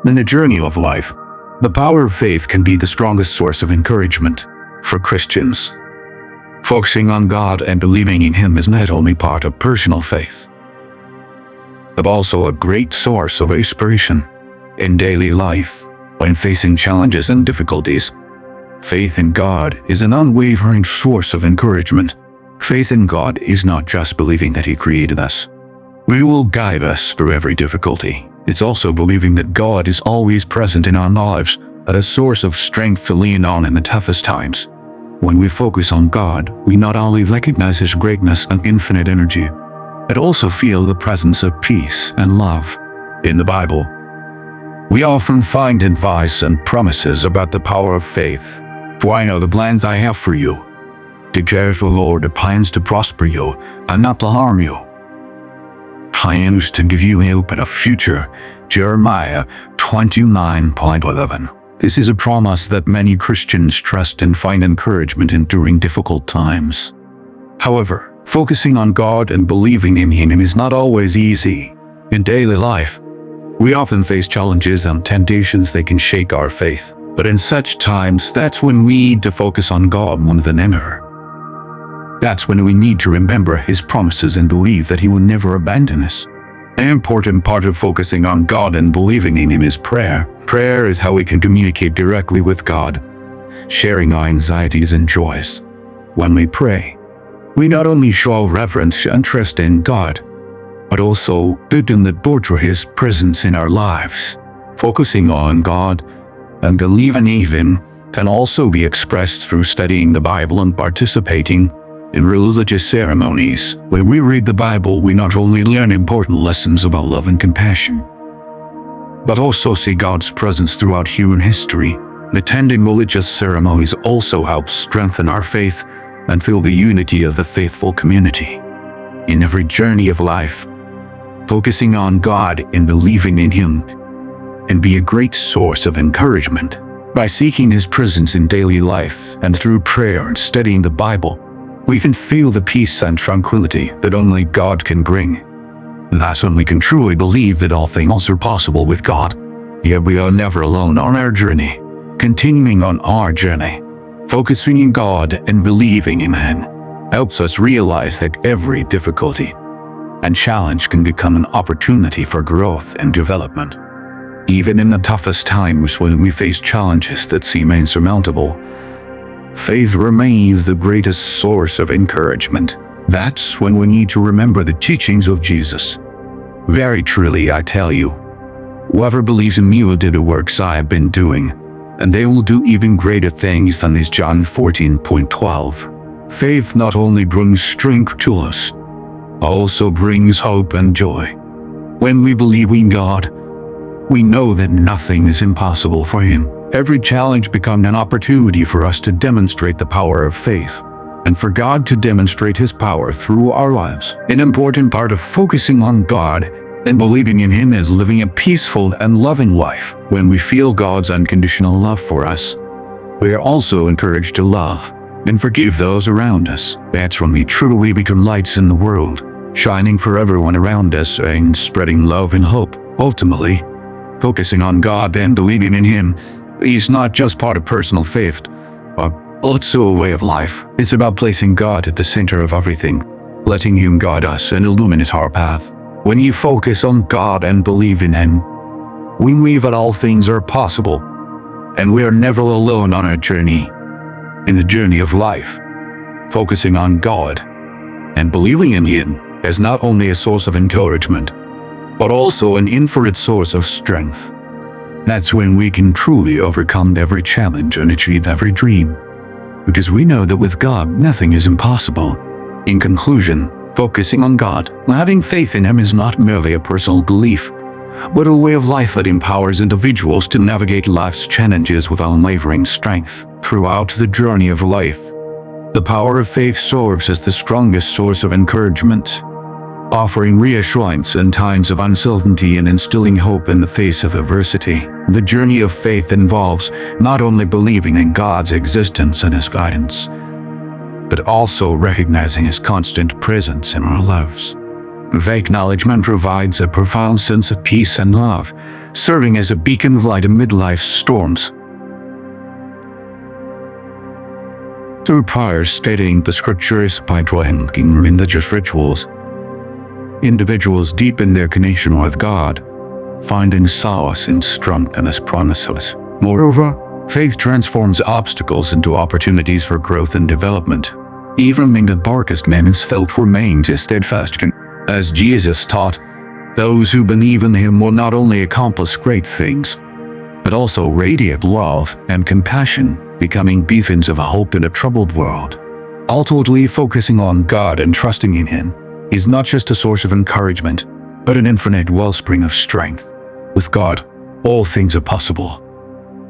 In the journey of life, the power of faith can be the strongest source of encouragement for Christians. Focusing on God and believing in Him is not only part of personal faith, but also a great source of inspiration in daily life when facing challenges and difficulties. Faith in God is an unwavering source of encouragement. Faith in God is not just believing that He created us. He will guide us through every difficulty. It's also believing that God is always present in our lives, as a source of strength to lean on in the toughest times. When we focus on God, we not only recognize His greatness and infinite energy, but also feel the presence of peace and love. In the Bible, we often find advice and promises about the power of faith. For I know the plans I have for you, declares the Lord, the plans to prosper you and not to harm you, plans to give you hope and a future. Jeremiah 29:11. This is a promise that many Christians trust and find encouragement in during difficult times. However, focusing on God and believing in Him is not always easy. In daily life, we often face challenges and temptations that can shake our faith. But in such times, that's when we need to focus on God more than ever. That's when we need to remember His promises and believe that He will never abandon us. An important part of focusing on God and believing in Him is prayer. Prayer is how we can communicate directly with God, sharing our anxieties and joys. When we pray, we not only show reverence and trust in God, but also building the door to His presence in our lives. Focusing on God and believing in Him can also be expressed through studying the Bible and participating in religious ceremonies. When we read the Bible, we not only learn important lessons about love and compassion, but also see God's presence throughout human history. Attending religious ceremonies also helps strengthen our faith and feel the unity of the faithful community. In every journey of life, focusing on God and believing in Him can be a great source of encouragement. By seeking His presence in daily life and through prayer and studying the Bible, we can feel the peace and tranquility that only God can bring. That's when we can truly believe that all things are possible with God. Yet we are never alone on our journey. Continuing on our journey, focusing on God and believing in Him helps us realize that every difficulty and challenge can become an opportunity for growth and development. Even in the toughest times when we face challenges that seem insurmountable, faith remains the greatest source of encouragement. That's when we need to remember the teachings of Jesus. Very truly, I tell you, whoever believes in me will do the works I have been doing, and they will do even greater things than these. John 14:12. Faith not only brings strength to us, also brings hope and joy. When we believe in God, we know that nothing is impossible for Him. Every challenge becomes an opportunity for us to demonstrate the power of faith, and for God to demonstrate His power through our lives. An important part of focusing on God and believing in Him is living a peaceful and loving life. When we feel God's unconditional love for us, we are also encouraged to love and forgive those around us. That's when we truly become lights in the world, shining for everyone around us and spreading love and hope. Ultimately, focusing on God and believing in Him is not just part of personal faith, but also a way of life. It's about placing God at the center of everything, letting Him guide us and illuminate our path. When you focus on God and believe in Him, we believe that all things are possible, and we are never alone on our journey. In the journey of life, focusing on God and believing in Him is not only a source of encouragement, but also an infinite source of strength. That's when we can truly overcome every challenge and achieve every dream, because we know that with God, nothing is impossible. In conclusion, focusing on God, having faith in Him is not merely a personal belief, but a way of life that empowers individuals to navigate life's challenges with unwavering strength. Throughout the journey of life, the power of faith serves as the strongest source of encouragement, offering reassurance in times of uncertainty and instilling hope in the face of adversity. The journey of faith involves not only believing in God's existence and His guidance, but also recognizing His constant presence in our lives. The acknowledgement provides a profound sense of peace and love, serving as a beacon of light amid life's storms. Through prayers studying the scriptures by joining religious rituals, individuals deepen their connection with God, finding solace and strength in His promises. Moreover, faith transforms obstacles into opportunities for growth and development. Even among the darkest moments, faith remains steadfast. As Jesus taught, those who believe in Him will not only accomplish great things, but also radiate love and compassion, becoming beacons of hope in a troubled world. Ultimately, focusing on God and trusting in Him is not just a source of encouragement, but an infinite wellspring of strength. With God, all things are possible,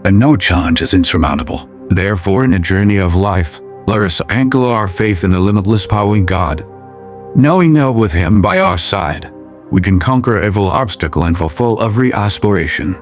and no challenge is insurmountable. Therefore, in a journey of life, let us anchor our faith in the limitless power in God, knowing that with Him by our side, we can conquer every obstacle and fulfill every aspiration.